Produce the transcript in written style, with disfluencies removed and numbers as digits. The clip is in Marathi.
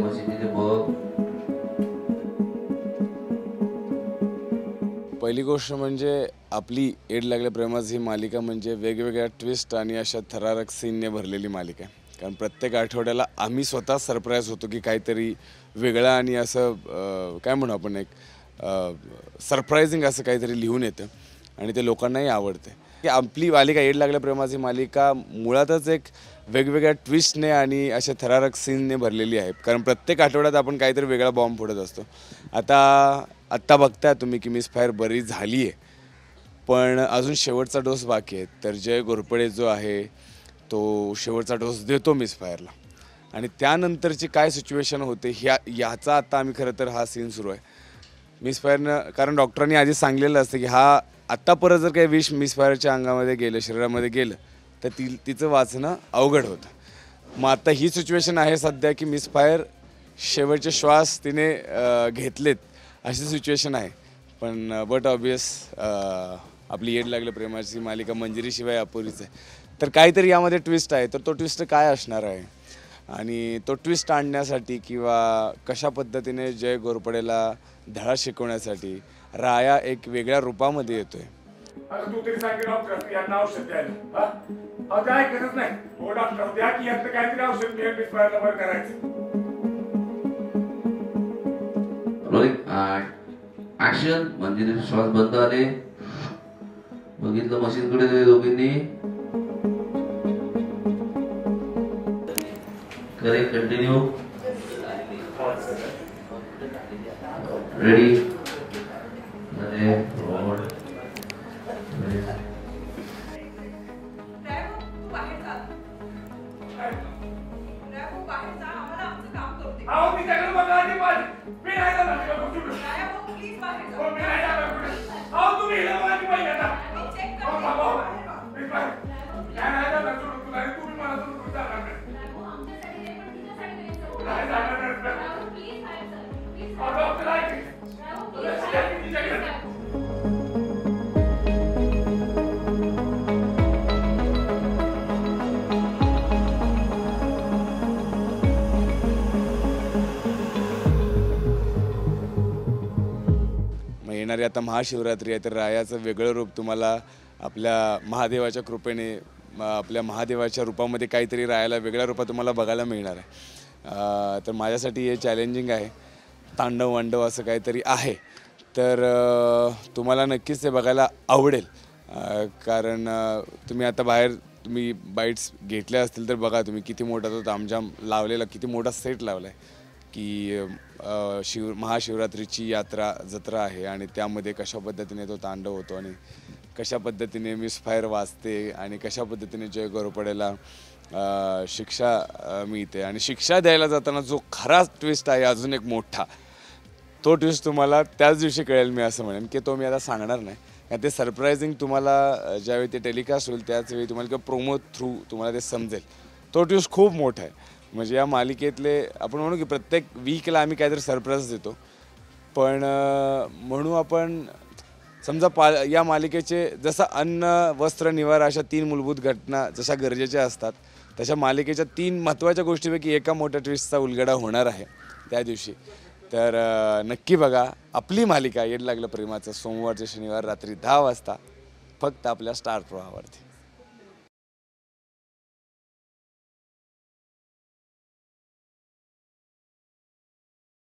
मशीन बघ. पहिली गोष्ट म्हणजे आपली एड लागल्या प्रेमाची ही मालिका म्हणजे वेगवेगळ्या ट्विस्ट आणि अशा थरारक सीनने भरलेली मालिका आहे. कारण प्रत्येक आठवड्याला आम्ही स्वतः सरप्राईज होतो की काहीतरी वेगळं आणि असं काय म्हणू आपण एक सरप्रायझिंग असं काहीतरी लिहून येतं आणि ते लोकांनाही आवडते. की आपली मालिका एड लागल्या प्रेमाची मालिका मुळातच एक वेगवेगळ्या ट्विस्टने आणि अशा थरारक सीनने भरलेली आहे. कारण प्रत्येक आठवड्यात आपण काहीतरी वेगळा बॉम्ब फोडत असतो. आत्ता बघताय तुम्ही की मिसफायर बरी झाली आहे, पण अजून शेवटचा डोस बाकी आहे. तर जय घोरपडे जो आहे तो शेवटचा डोस देतो मिसफायरला आणि त्यानंतरची काय सिच्युएशन होते ह्याचा आता आम्ही खरं तर हा सीन सुरू आहे मिसफायरनं. कारण डॉक्टरांनी आधी सांगलेलं असतं की आत्ता परत जर काही विष मिसफायरच्या अंगामध्ये गेलं, शरीरामध्ये गेलं तर तिचं वाचणं अवघड होतं. मग आता ही सिच्युएशन आहे सध्या की मिसफायर शेवटचे श्वास तिने घेतलेत अशी सिच्युएशन आहे. पण बट ऑब्वियस आपली एड लागलं प्रेमाची मालिका मंजिरीशिवाय अपुरीच आहे. तर काहीतरी यामध्ये ट्विस्ट आहे. तर तो ट्विस्ट काय असणार आहे आणि तो ट्विस्ट आणण्यासाठी किंवा कशा पद्धतीने जय घोरपडेला धडा शिकवण्यासाठी राया एक वेगळ्या रूपामध्ये येतोय. तू तरी सांग डॉक्टर यांना औषध द्यायला. काय करत नाही हो डॉक्टर, द्या की यांचं काहीतरी औषध घ्या मिसफायरला बरं करायचं. ऍक्शन. म्हणजे श्वास बंद आले. बघितलं मशीन कडे दोघींनी. करेक्ट. कंटिन्यू. रेडी. येणारी आता महाशिवरात्री आहे तर रायाचं वेगळं रूप तुम्हाला आपल्या महादेवाच्या कृपेने आपल्या महादेवाच्या रूपामध्ये काहीतरी रायाला वेगळ्या रूपात तुम्हाला बघायला मिळणार आहे. तर माझ्यासाठी हे चॅलेंजिंग आहे. तांडव वांडव असं काहीतरी आहे. तर तुम्हाला नक्कीच ते बघायला आवडेल. कारण तुम्ही आता बाहेर तुम्ही बाईट्स घेतल्या असतील तर बघा तुम्ही किती मोठा तो तामझाम लावलेला, किती मोठा सेट लावला आहे की महाशिवरात्रीची जत्रा आहे आणि त्यामध्ये कशा पद्धतीने तो तांडव होतो आणि कशा पद्धतीने मिसफायर वाचते आणि कशा पद्धतीने जय घोरपडेला शिक्षा मिळते. आणि शिक्षा द्यायला जाताना जो खरा ट्विस्ट आहे अजून एक मोठा, तो ट्विस्ट तुम्हाला त्याच दिवशी कळेल. मी असं म्हणेन की तो मी आता सांगणार नाही. ते सरप्रायझिंग तुम्हाला ज्यावेळी ते टेलिकास्ट होईल त्याचवेळी तुम्हाला किंवा प्रोमो थ्रू तुम्हाला ते समजेल. तो ट्विस्ट खूप मोठा आहे. म्हणजे या मालिकेतले आपण म्हणू की प्रत्येक वीकला आम्ही काहीतरी सरप्राईज देतो. पण म्हणू आपण समजा या मालिकेचे जसं अन्न, वस्त्र, निवारा अशा 3 मूलभूत घटना जशा गरजेच्या असतात तशा मालिकेच्या 3 महत्त्वाच्या गोष्टीपैकी एका मोठ्या ट्विस्टचा उलगडा होणार आहे त्या दिवशी. तर नक्की बघा आपली मालिका एड लागलं प्रेमाचं सोमवार ते शनिवार रात्री 10 वाजता फक्त आपल्या स्टार प्रवाहावरती.